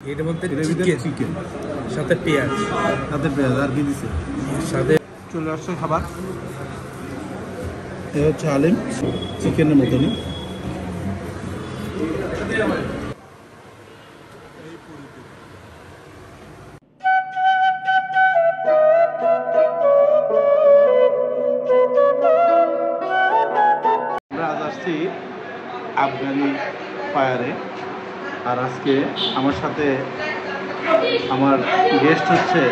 এর মধ্যে চিকেন সাথে পেঁয়াজ আর কি দিছে সাথে চলে আসছে খাবার। এ হচ্ছে আলিম, চিকেনের মতনই। আমরা আজ আসছি আফগানি ফায়ারে, আর আজকে আমার সাথে আমার গেস্ট হচ্ছে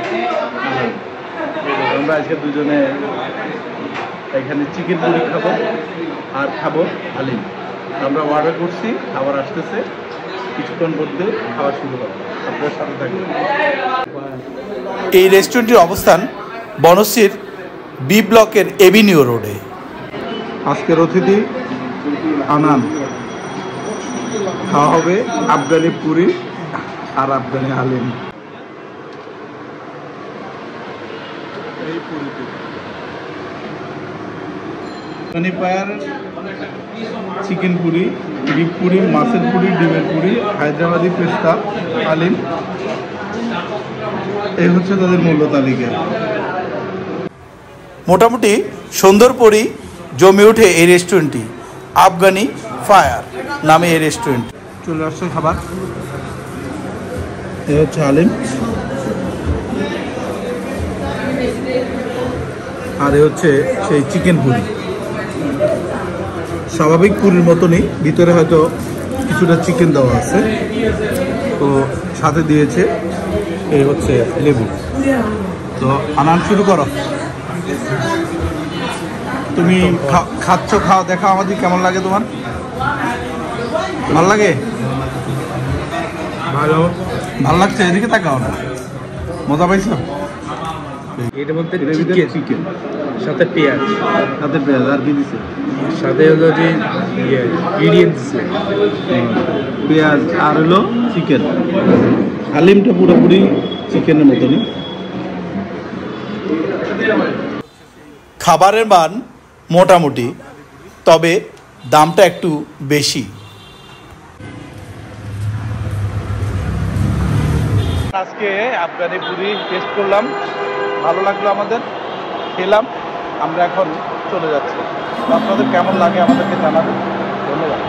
আমরা আজকে দুজনে এখানে চিকেন পুরি খাবো আর খাবো হালিম। আমরা অর্ডার করছি, খাবার আসতেছে, কিছুক্ষণ মধ্যে খাওয়া শুরু হবে। আপনার সাথে থাকবেন। এই রেস্টুরেন্টের অবস্থান বনশ্রীর বি ব্লকের এভিনিউ রোডে। আজকের অতিথি আনান, খাওয়া হবে আফগানি পুরি আর আফগানি হালিম। এই পুরিতে আফগানি পায়ার চিকেন পুরি, বিফ পুরি, মাছের পুরি, ডিমের পুরি, হায়দ্রাবাদি পেস্তা, হালিম, এই হচ্ছে তাদের মূল্য তালিকা। মোটামুটি সুন্দরপরি জমে ওঠে এই রেস্টুরেন্টটি। আফগানি ফায়ার নামে এই রেস্টুরেন্ট। চলে আসছে খাবার। এ হচ্ছে হালিম আর এ হচ্ছে সেই চিকেন পুরি। স্বাভাবিক পুরির মতনই, ভিতরে হয়তো কিছুটা চিকেন দেওয়া আছে, তো সাথে দিয়েছে এই হচ্ছে লেবু। তো আনান শুরু করো, তুমি খাচ্ছ, খাও, দেখাও আমাদের কেমন লাগে তোমার। ভালো লাগে? ভালো লাগছে? এদিকে তাকাও না, মজা পাইছো? এর মধ্যে চিকেন সাথে পেঁয়াজ আর কি দিছে? সাথে হলো যে ইনগ্রিডিয়েন্টস পেঁয়াজ আর হলো চিকেন। হালিমটা পুরোপুরি চিকেনের মতনই। খাবারের মান মোটামুটি, তবে দামটা একটু বেশি। আজকে আফগানি পুরি টেস্ট করলাম, ভালো লাগলো আমাদের, খেলাম। আমরা এখন চলে যাচ্ছি। আপনাদের কেমন লাগে আমাদেরকে জানাবেন। ধন্যবাদ।